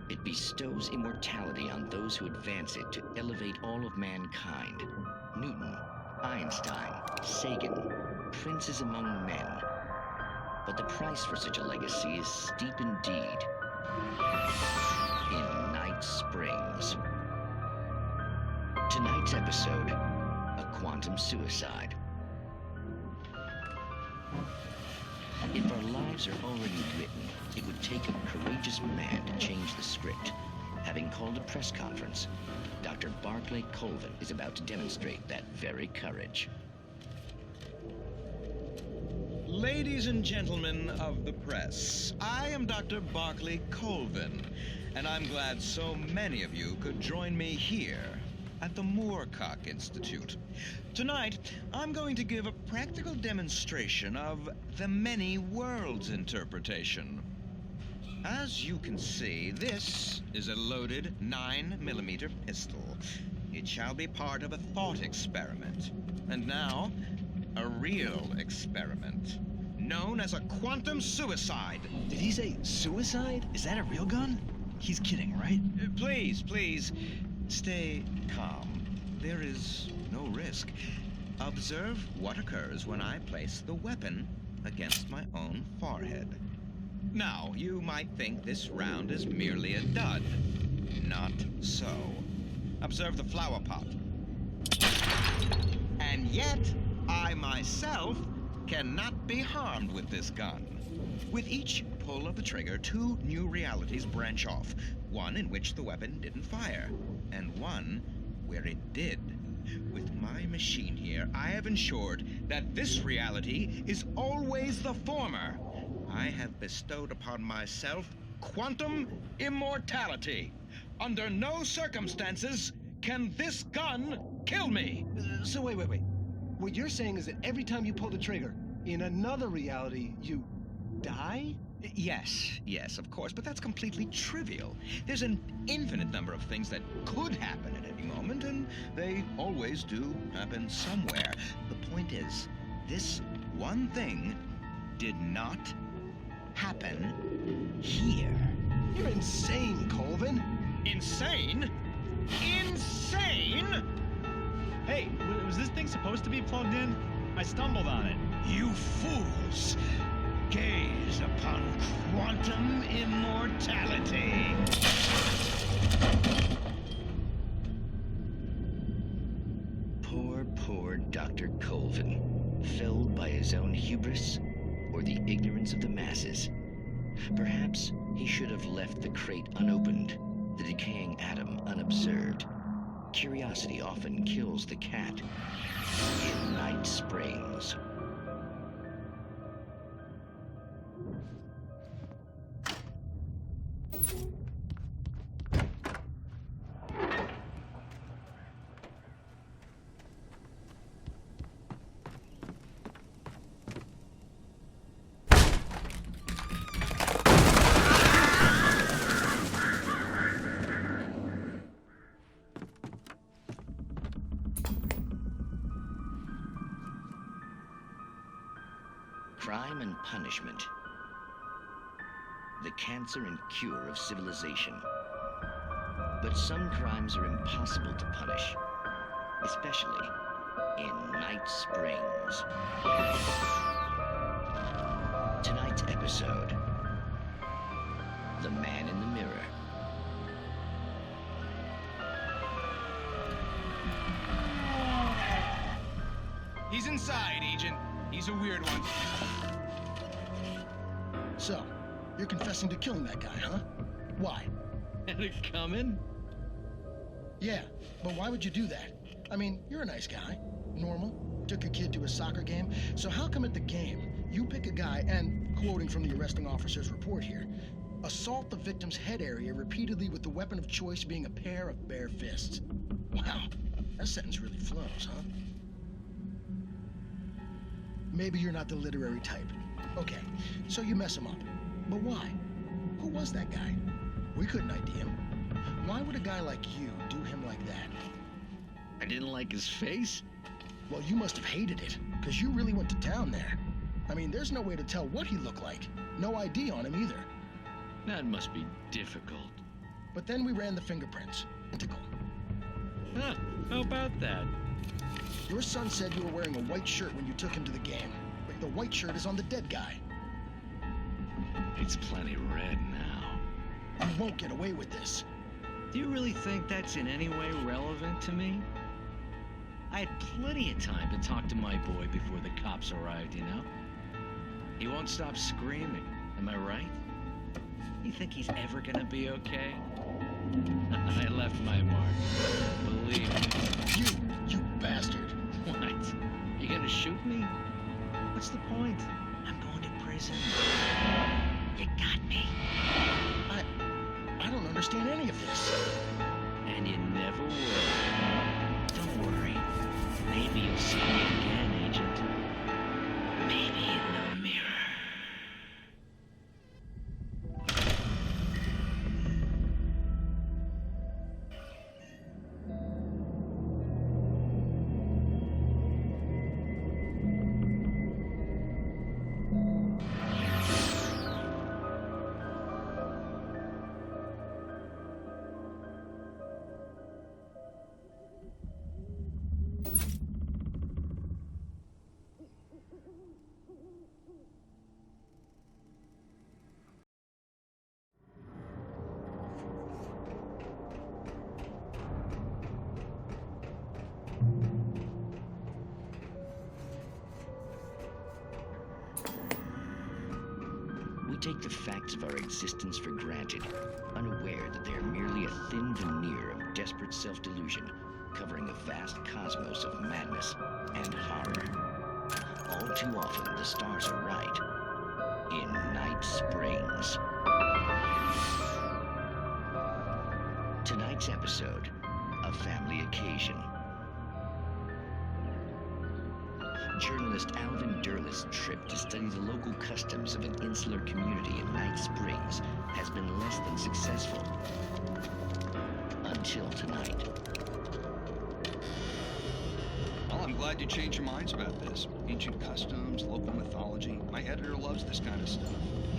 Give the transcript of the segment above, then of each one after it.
It bestows immortality on those who advance it to elevate all of mankind. Newton, Einstein, Sagan, princes among men. But the price for such a legacy is steep indeed. In Night Springs. Tonight's episode, a quantum suicide. If our lives are already written, it would take a courageous man to change the script. Having called a press conference, Dr. Barclay Colvin is about to demonstrate that very courage. Ladies and gentlemen of the press, I am Dr. Barclay Colvin, and I'm glad so many of you could join me here at the Moorcock Institute. Tonight, I'm going to give a practical demonstration of the many worlds interpretation. As you can see, this is a loaded 9mm pistol. It shall be part of a thought experiment. And now, a real experiment, known as a quantum suicide. Did he say suicide? Is that a real gun? He's kidding, right? Please, stay calm. There is no risk. Observe what occurs when I place the weapon against my own forehead. Now, you might think this round is merely a dud. Not so. Observe the flower pot. And yet, I myself cannot be harmed with this gun. With each pull of the trigger, two new realities branch off. One in which the weapon didn't fire, and one where it did. With my machine here, I have ensured that this reality is always the former. I have bestowed upon myself quantum immortality. Under no circumstances can this gun kill me. So wait. What you're saying is that every time you pull the trigger, in another reality, you die? Yes, of course, but that's completely trivial. There's an infinite number of things that could happen at any moment, and they always do happen somewhere. The point is, this one thing did not happen here. You're insane, Colvin. Insane? Insane? Hey, was this thing supposed to be plugged in? I stumbled on it. You fools! Gaze upon quantum immortality. Poor Dr. Colvin, felled by his own hubris or the ignorance of the masses. Perhaps he should have left the crate unopened, the decaying atom unobserved. Curiosity often kills the cat. In Night Springs. Crime and punishment. The cancer and cure of civilization. But some crimes are impossible to punish, especially in Night Springs. Tonight's episode, The Man in the Mirror. He's inside, Agent. He's a weird one. So, you're confessing to killing that guy, huh? Why? Had it coming? Yeah, but why would you do that? I mean, you're a nice guy. Normal. Took your kid to a soccer game. So how come at the game, you pick a guy and, quoting from the arresting officer's report here, assault the victim's head area repeatedly with the weapon of choice being a pair of bare fists? Wow, that sentence really flows, huh? Maybe you're not the literary type. Okay, so you mess him up. But why? Who was that guy? We couldn't ID him. Why would a guy like you do him like that? I didn't like his face? Well, you must have hated it, because you really went to town there. I mean, there's no way to tell what he looked like. No ID on him either. That must be difficult. But then we ran the fingerprints. Identical. Huh, how about that? Your son said you were wearing a white shirt when you took him to the game. But the white shirt is on the dead guy. It's plenty red now. You won't get away with this. Do you really think that's in any way relevant to me? I had plenty of time to talk to my boy before the cops arrived, you know? He won't stop screaming, am I right? You think he's ever gonna be okay? I left my mark. Believe me. You bastard. What? You gonna shoot me? What's the point? I'm going to prison. You got me. I don't understand any of this. And you never will. Don't worry. Maybe you'll see me again, Agent. Maybe in the mirror. We take the facts of our existence for granted, unaware that they are merely a thin veneer of desperate self-delusion, covering a vast cosmos of madness and horror. All too often, the stars are right. In Night Springs. Tonight's episode, A Family Occasion. Journalist Alvin Derleth's trip to study the local customs of an insular community in Night Springs has been less than successful. Until tonight. Well, I'm glad you changed your minds about this. Ancient customs, local mythology. My editor loves this kind of stuff.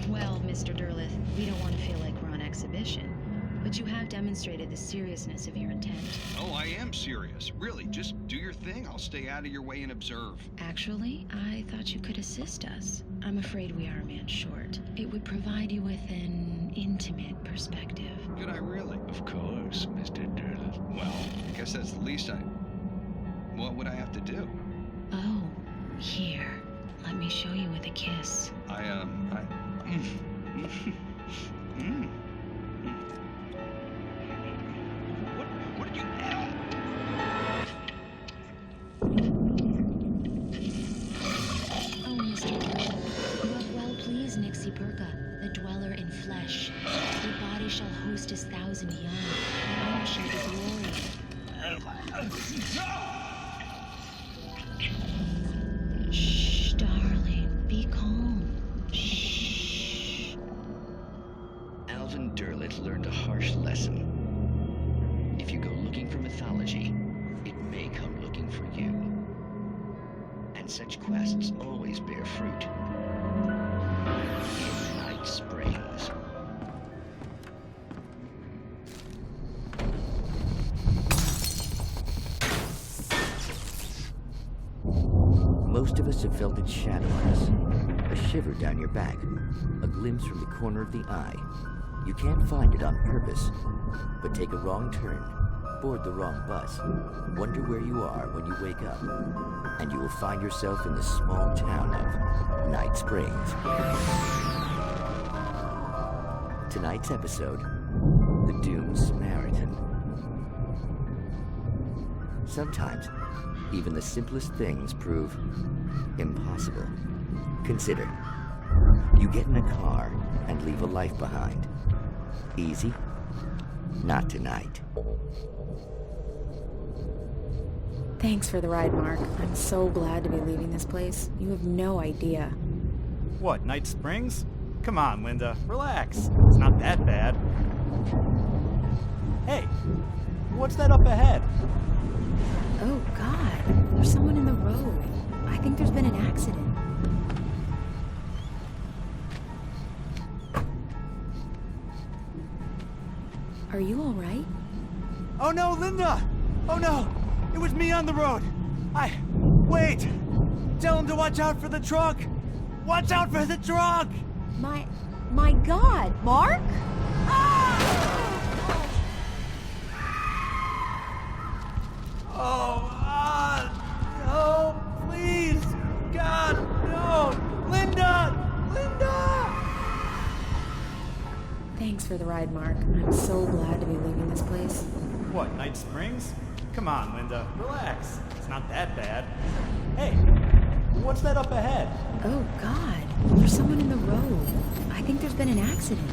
Well, Mr. Derleth, we don't want to feel like we're on exhibition, but you have demonstrated the seriousness of your intent. Oh, I am serious. Really, just do your thing. I'll stay out of your way and observe. Actually, I thought you could assist us. I'm afraid we are a man short. It would provide you with an intimate perspective. Could I really? Of course, Mr. Derleth. Well, I guess that's the least What would I have to do? Oh, here. Let me show you with a kiss. What did you... Oh, Mr. Derleth, you have well pleased Nixie Perka, the dweller in flesh. Your body shall host his 1,000 young, and all shall be glory. Shh, darling, be calm. Shh. Alvin Derleth learned a harsh lesson. If you go looking for mythology, it may come looking for you. And such quests always bear fruit. In Night Springs. Most of us have felt its shadow on us. A shiver down your back. A glimpse from the corner of the eye. You can't find it on purpose, but take a wrong turn, board the wrong bus, wonder where you are when you wake up, and you will find yourself in the small town of Night Springs. Tonight's episode, The Doomed Samaritan. Sometimes, even the simplest things prove impossible. Consider, you get in a car and leave a life behind. Easy? Not tonight. Thanks for the ride, Mark. I'm so glad to be leaving this place. You have no idea. What, Night Springs? Come on, Linda. Relax. It's not that bad. Hey, what's that up ahead? Oh, God. There's someone in the road. I think there's been an accident. Are you alright? Oh no, Linda! Oh no! It was me on the road! Wait! Tell him to watch out for the truck! Watch out for the truck! My God, Mark? No, please! God, no! Linda! Linda! Thanks for the ride, Mark. I'm so glad to be leaving this place. What, Night Springs? Come on, Linda, relax. It's not that bad. Hey, what's that up ahead? Oh, God. There's someone in the road. I think there's been an accident.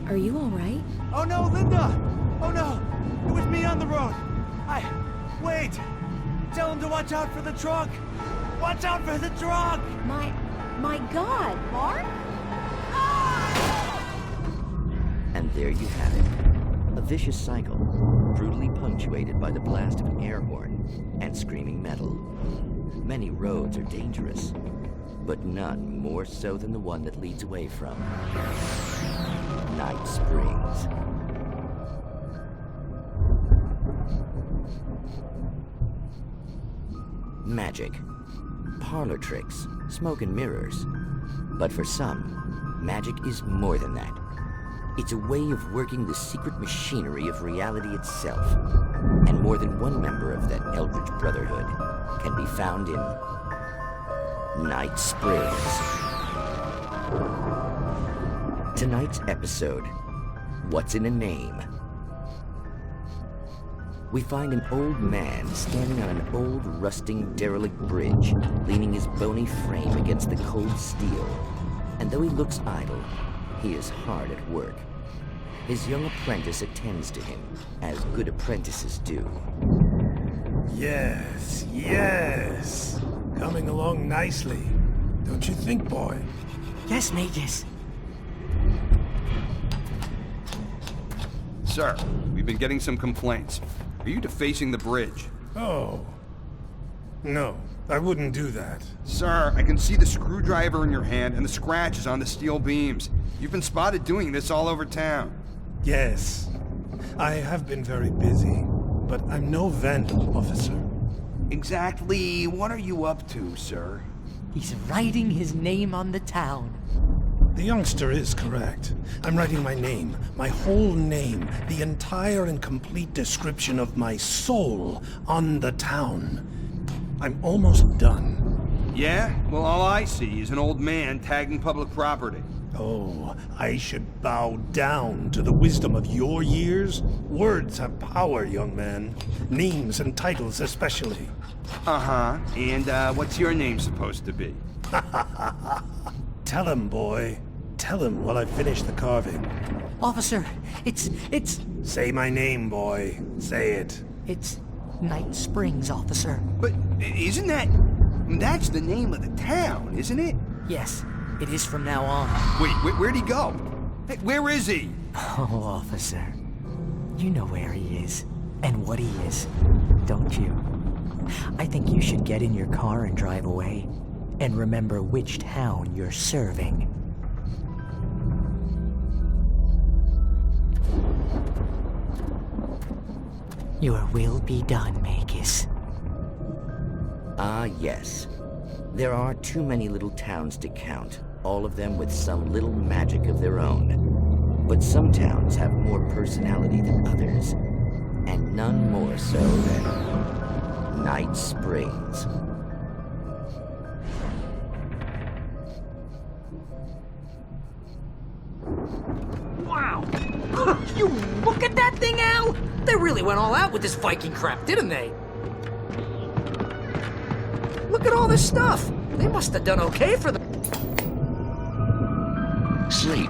Are you alright? Oh no, Linda! Oh no! It was me on the road! Wait! Tell him to watch out for the truck! Watch out for the truck! My God, Mark? And there you have it. A vicious cycle, brutally punctuated by the blast of an air horn and screaming metal. Many roads are dangerous, but none more so than the one that leads away from Night Springs. Magic, parlor tricks, smoke and mirrors. But for some, magic is more than that. It's a way of working the secret machinery of reality itself. And more than one member of that Eldritch Brotherhood can be found in Night Springs. Tonight's episode, What's in a Name? We find an old man standing on an old, rusting, derelict bridge, leaning his bony frame against the cold steel. And though he looks idle, he is hard at work. His young apprentice attends to him, as good apprentices do. Yes, yes. Coming along nicely. Don't you think, boy? Yes, Magus. Sir, we've been getting some complaints. Are you defacing the bridge? Oh. No, I wouldn't do that. Sir, I can see the screwdriver in your hand and the scratches on the steel beams. You've been spotted doing this all over town. Yes. I have been very busy, but I'm no vandal, officer. Exactly what are you up to, sir? He's writing his name on the town. The youngster is correct. I'm writing my name, my whole name, the entire and complete description of my soul on the town. I'm almost done. Yeah? Well, all I see is an old man tagging public property. Oh, I should bow down to the wisdom of your years? Words have power, young man. Names and titles especially. Uh-huh. And, what's your name supposed to be? Tell him, boy. Tell him while I finish the carving. Officer, it's... Say my name, boy. Say it. It's Night Springs, officer. But isn't that... That's the name of the town, isn't it? Yes, it is from now on. Wait, where'd he go? Hey, where is he? Oh, officer. You know where he is, and what he is, don't you? I think you should get in your car and drive away, and remember which town you're serving. Your will be done, Magus. Ah, yes. There are too many little towns to count, all of them with some little magic of their own. But some towns have more personality than others, and none more so than Night Springs. Wow! You look at that thing, Al! They really went all out with this Viking crap, didn't they? Look at all this stuff. They must have done okay for the... Sleep.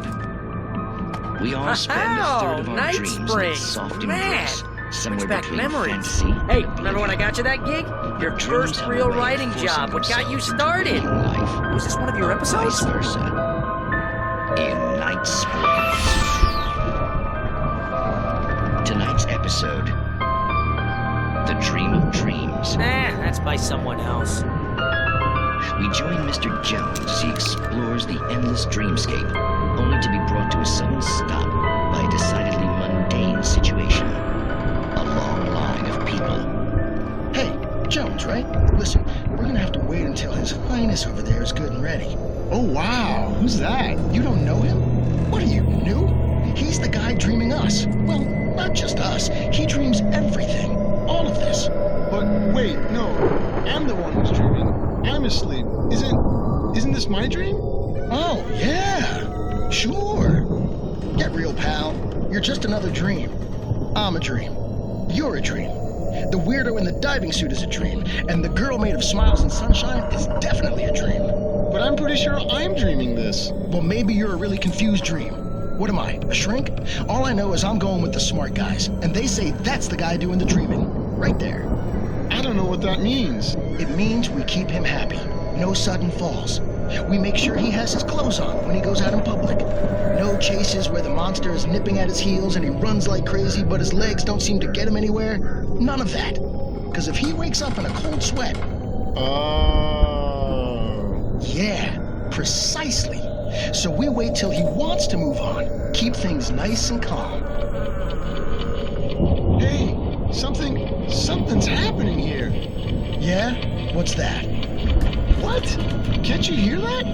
We all spend a third of our Night dreams in Springs. its soft Man, embrace, somewhere brings back between memories. fantasy Hey, and remember when I got you that gig? Your dreams first have a real way of writing forcing job, what got you themselves into started? waking life, Was this one of your episodes? vice versa. In Night Springs. Tonight's episode, The Dream of Dreams. That's by someone else. we join Mr. Jones as he explores the endless dreamscape, only to be brought to a sudden stop by a decidedly mundane situation. A long line of people. Hey, Jones, right? Listen, we're gonna have to wait until His Highness over there is good and ready. Oh, wow. Who's that? You don't know him? What are you, new? He's the guy dreaming us. Well, not just us. He dreams everything. All of this. But wait, no. I'm the one who's dreaming. I'm asleep. Isn't this my dream? Oh, yeah. Sure. Get real, pal. You're just another dream. I'm a dream. You're a dream. The weirdo in the diving suit is a dream. And the girl made of smiles and sunshine is definitely a dream. But I'm pretty sure I'm dreaming this. Well, maybe you're a really confused dream. What am I, a shrink? All I know is I'm going with the smart guys, and they say that's the guy doing the dreaming. Right there. I don't know what that means. It means we keep him happy. No sudden falls. We make sure he has his clothes on when he goes out in public. No chases where the monster is nipping at his heels and he runs like crazy, but his legs don't seem to get him anywhere. None of that. Because if he wakes up in a cold sweat... Yeah, precisely. So we wait till he wants to move on. Keep things nice and calm. Hey, something's happening here. Yeah? What's that? What? Can't you hear that?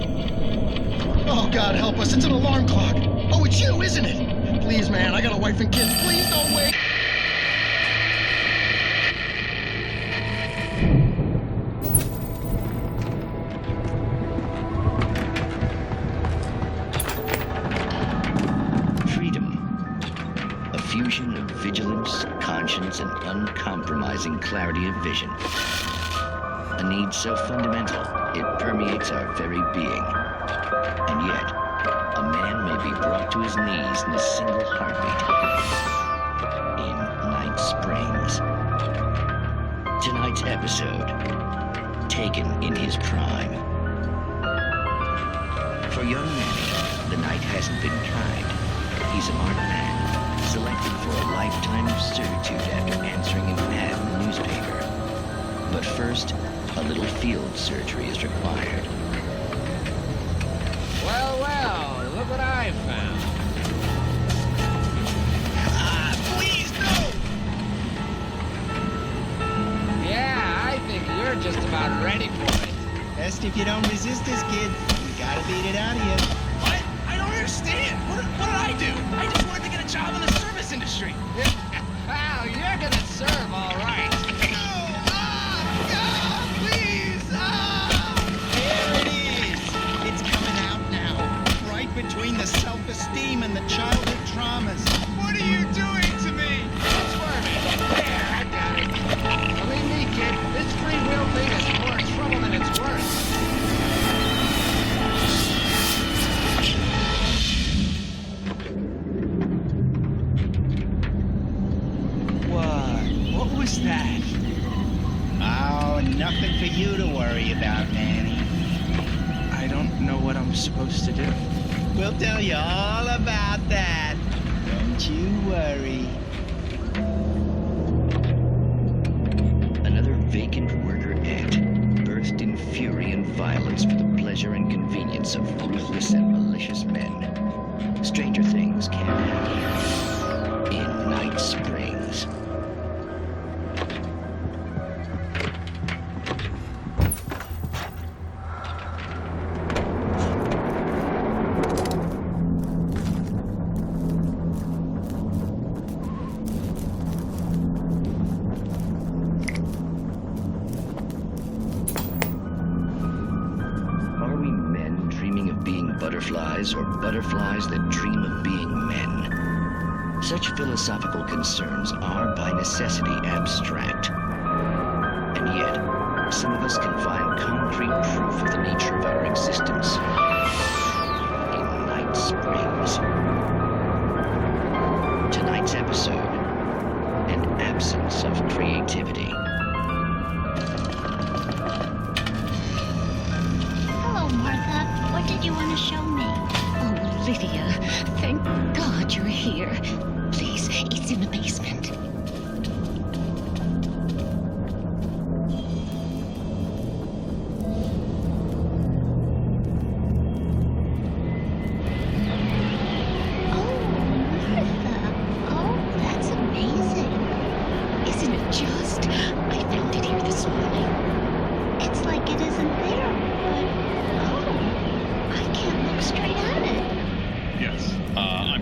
Oh, God help us, it's an alarm clock. Oh, it's you, isn't it? Please, man, I got a wife and kids. Please don't wait. Fusion of vigilance, conscience, and uncompromising clarity of vision. A need so fundamental, it permeates our very being. And yet, a man may be brought to his knees in a single heartbeat. In Night Springs. Tonight's episode, Taken in His Prime. For young Manny, the night hasn't been kind. He's a marked man, selected for a lifetime of servitude after answering an ad in the newspaper. But first, a little field surgery is required. Well, look what I found. Please, no! Yeah, I think you're just about ready for it. Best if you don't resist this, kid. We gotta beat it out of you. What? I don't understand. What did I do? I just wanted to get a job in the service industry. Wow, you're gonna serve all right. Here it is. It's coming out now. Right between the self-esteem and the childhood traumas. What are you doing to me? Swerving. There, I got it. Believe me, kid, this free will thing is more trouble than it's worth. What was that? Oh, nothing for you to worry about, Manny. I don't know what I'm supposed to do. We'll tell you all about that. Don't you worry. Another vacant worker ant, birthed in fury and violence for the pleasure and convenience of ruthless and malicious men. Stranger things can happen. In Night Springs. Are we men dreaming of being butterflies, or butterflies that dream of being men? Such philosophical concerns are by necessity abstract. And yet, some of us can find concrete proof of the nature of our existence in Night Springs. Tonight's episode, an absence of creativity. Hello, Martha. What did you want to show me? Oh, Lydia, thank God you're here. Please, it's in the basement.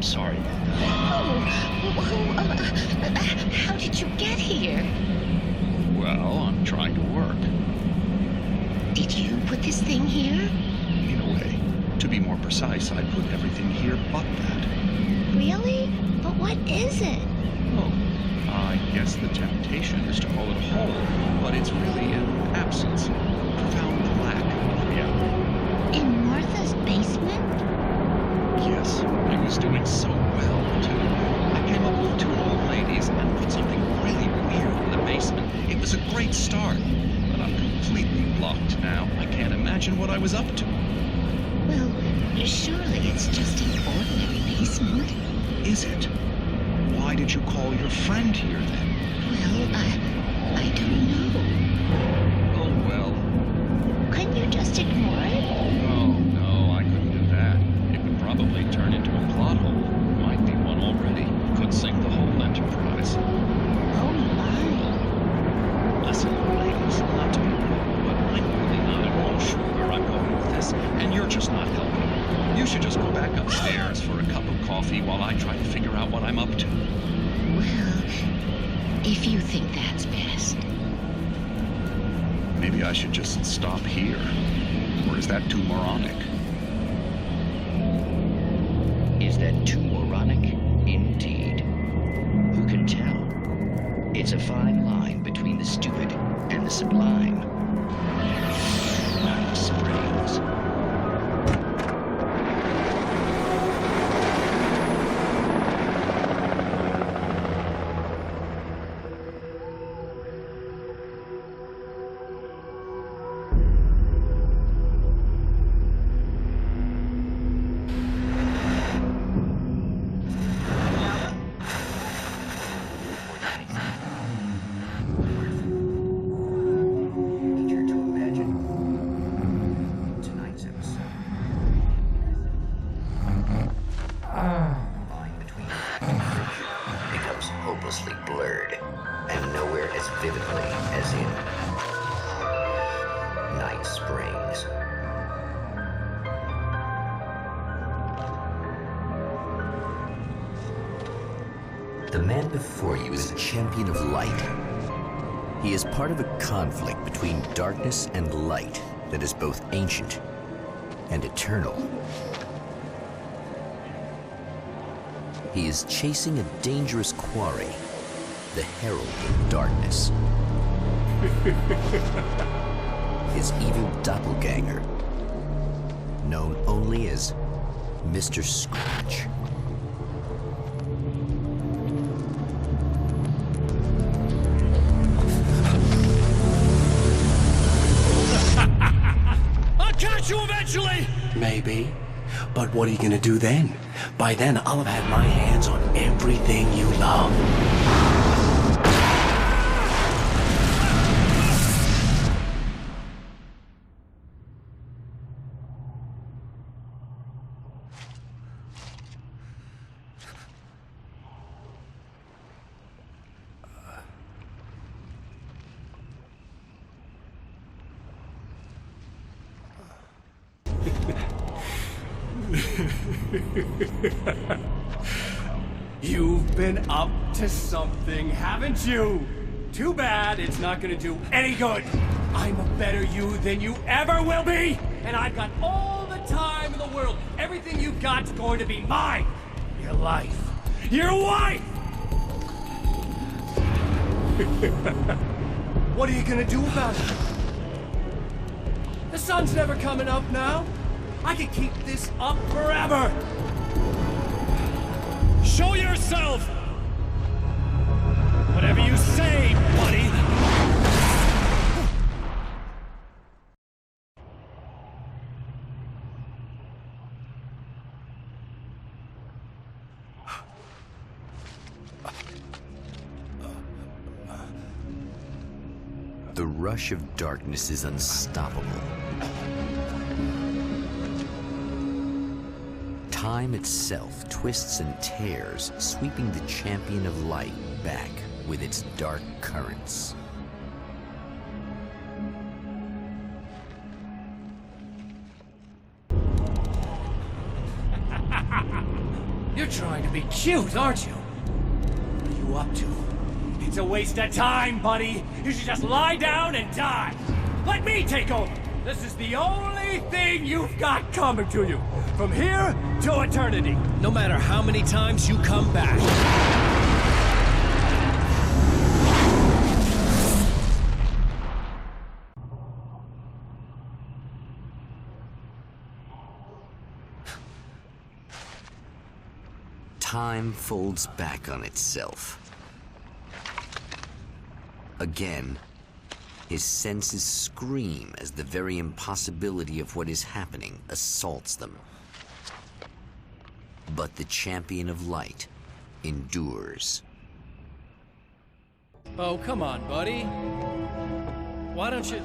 I'm sorry. How did you get here? Well, I'm trying to work. Did you put this thing here? In a way. To be more precise, I put everything here but that. Really? But what is it? Oh, I guess the temptation is to call it a hole, but it's really an absence. Profound lack of reality. In Martha's basement? Yes, I was doing so well, too. I came up with 2 old ladies and put something really weird in the basement. It was a great start, but I'm completely blocked now. I can't imagine what I was up to. Well, surely it's just an ordinary basement. Is it? Why did you call your friend here, then? Well, I don't know. Oh, well. Couldn't you just ignore it? Oh, no, I couldn't do that. It would probably turn into a plot hole. Might be one already. Could sink the whole enterprise. Oh, my. Listen, ladies, not to be rude, but I'm really not at all sure where I'm going with this, and you're just not helping. You should just go back upstairs for a cup of coffee while I try to figure out what I'm up to. Well, if you think that's best. Maybe I should just stop here. Or is that too moronic? Is that too moronic? Indeed. Who can tell? It's a fine line between the stupid and the sublime. Night Springs. Blurred, and nowhere as vividly as in Night Springs. The man before you is a champion of light. He is part of a conflict between darkness and light that is both ancient and eternal. He is chasing a dangerous quarry, the Herald of Darkness. His evil doppelganger, known only as Mr. Scratch. I'll catch you eventually! Maybe. But what are you gonna do then? By then, I'll have had my hands on everything you love. You've been up to something, haven't you? Too bad it's not gonna do any good. I'm a better you than you ever will be, and I've got all the time in the world. Everything you've got's going to be mine. Your life. Your wife! What are you gonna do about it? The sun's never coming up now. I can keep this up forever. Show yourself! Whatever you say, buddy! The rush of darkness is unstoppable. Time itself twists and tears, sweeping the champion of light back with its dark currents. You're trying to be cute, aren't you? What are you up to? It's a waste of time, buddy. You should just lie down and die. Let me take over. This is the only thing you've got coming to you. From here to eternity. No matter how many times you come back. Time folds back on itself. Again, his senses scream as the very impossibility of what is happening assaults them. But the champion of light endures. Oh, come on, buddy. Why don't you...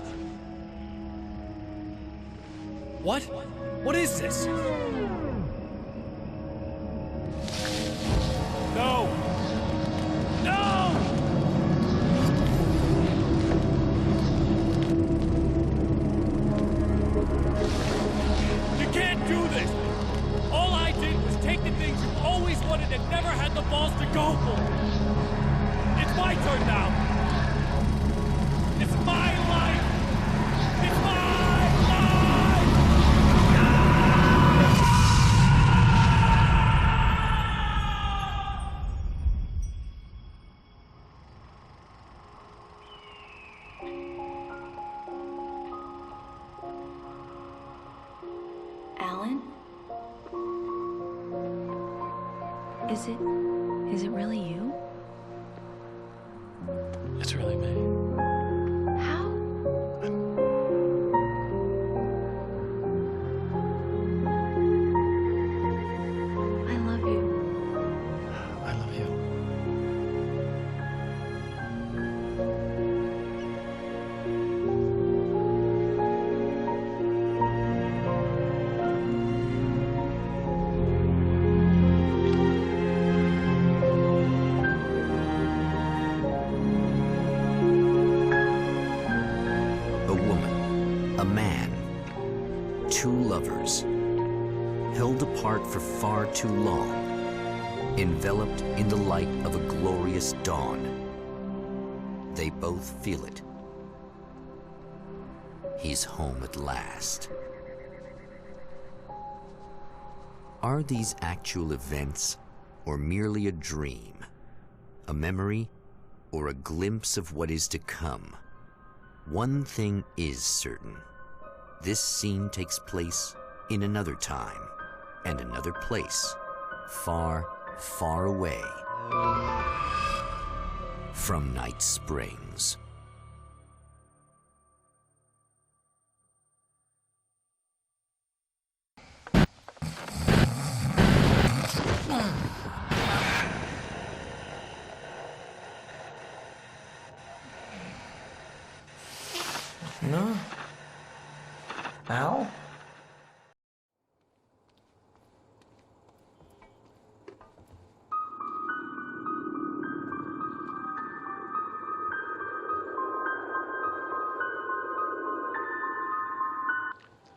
What? What is this? No! No! You can't do this! All I did was take the things you always wanted and never had the balls to go for. It's my turn now. It's my life. It's my life! Alan? Is it really you? It's really me. How? I love you. I love you. held apart for far too long, enveloped in the light of a glorious dawn. They both feel it. He's home at last. Are these actual events, or merely a dream? A memory, or a glimpse of what is to come? One thing is certain. This scene takes place in another time and another place, far, far away from Night Springs. No? Al?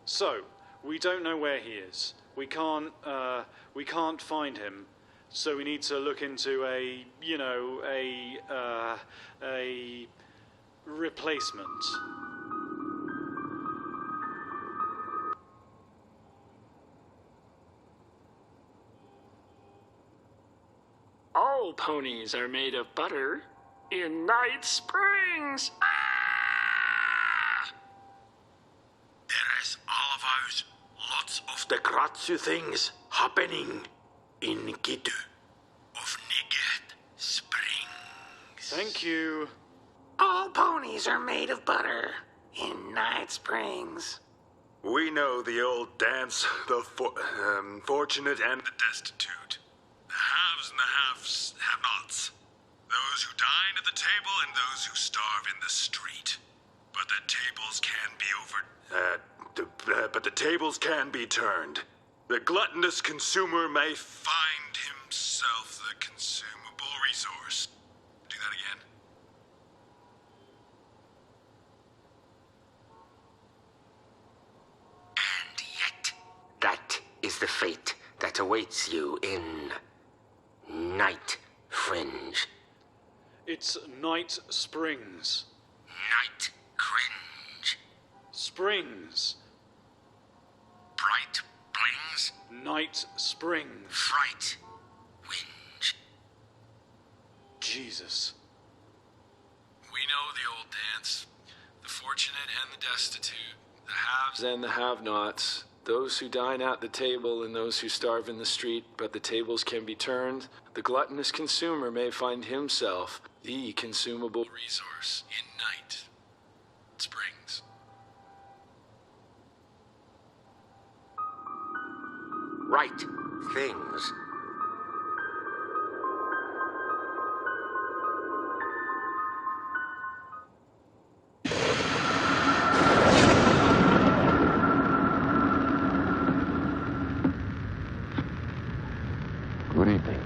So, we don't know where he is. We can't find him. So we need to look into a replacement. All ponies are made of butter in Night Springs. There is all about lots of the Kratzu things happening in Gitu of Niget Springs. Thank you. All ponies are made of butter in Night Springs. We know the old dance, the fortunate and the destitute. The haves and the have-nots. Those who dine at the table and those who starve in the street. But the tables can be but the tables can be turned. The gluttonous consumer may find himself the consumable resource. Do that again. And yet, that is the fate that awaits you in Night Fringe. It's Night Springs. Night Cringe. Springs. Bright Blings. Night Springs. Fright. Winge. Jesus. We know the old dance. The fortunate and the destitute. The haves and the have-nots. Those who dine at the table and those who starve in the street, but the tables can be turned. The gluttonous consumer may find himself the consumable resource in Night Springs. Right things. Good evening.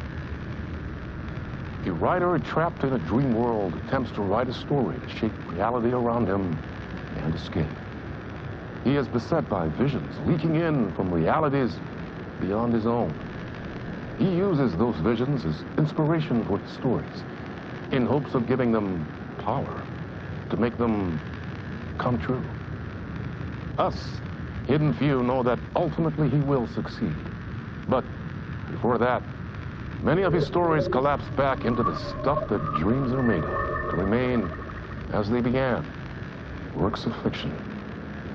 A writer trapped in a dream world attempts to write a story to shape reality around him and escape. He is beset by visions leaking in from realities beyond his own. He uses those visions as inspiration for his stories, in hopes of giving them power, to make them come true. Us, hidden few, know that ultimately he will succeed. But before that, many of his stories collapse back into the stuff that dreams are made of, to remain as they began, works of fiction.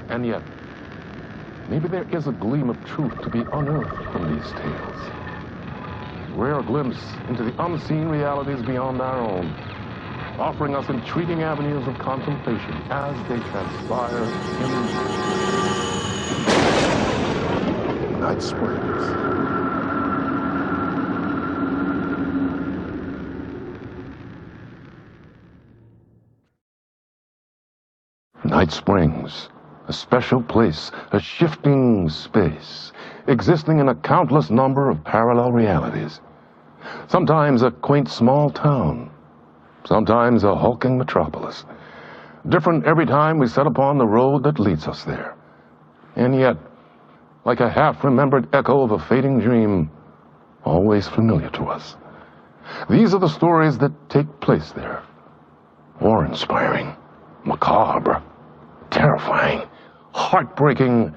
And yet, maybe there is a gleam of truth to be unearthed from these tales. A rare glimpse into the unseen realities beyond our own, offering us intriguing avenues of contemplation as they transpire in Night Springs. Night Springs, a special place, a shifting space, existing in a countless number of parallel realities. Sometimes a quaint small town, sometimes a hulking metropolis. Different every time we set upon the road that leads us there. And yet, like a half-remembered echo of a fading dream, always familiar to us. These are the stories that take place there. Awe-inspiring, macabre, terrifying, heartbreaking,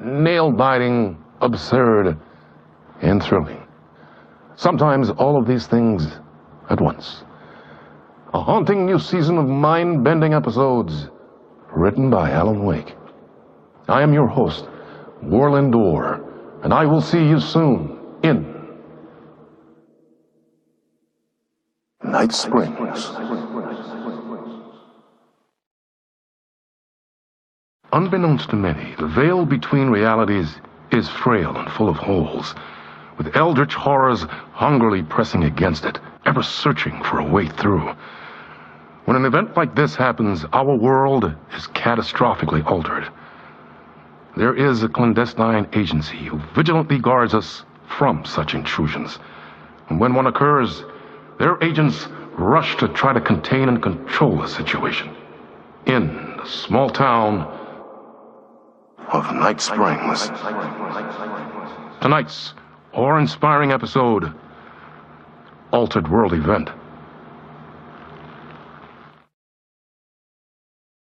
nail-biting, absurd, and thrilling. Sometimes all of these things at once. A haunting new season of mind-bending episodes written by Alan Wake. I am your host, Warland Orr, and I will see you soon in Night Springs. Unbeknownst to many, the veil between realities is frail and full of holes, with eldritch horrors hungrily pressing against it, ever searching for a way through. When an event like this happens, our world is catastrophically altered. There is a clandestine agency who vigilantly guards us from such intrusions. And when one occurs, their agents rush to try to contain and control the situation. In the small town of Night Springs. Tonight's awe-inspiring episode, Altered World Event.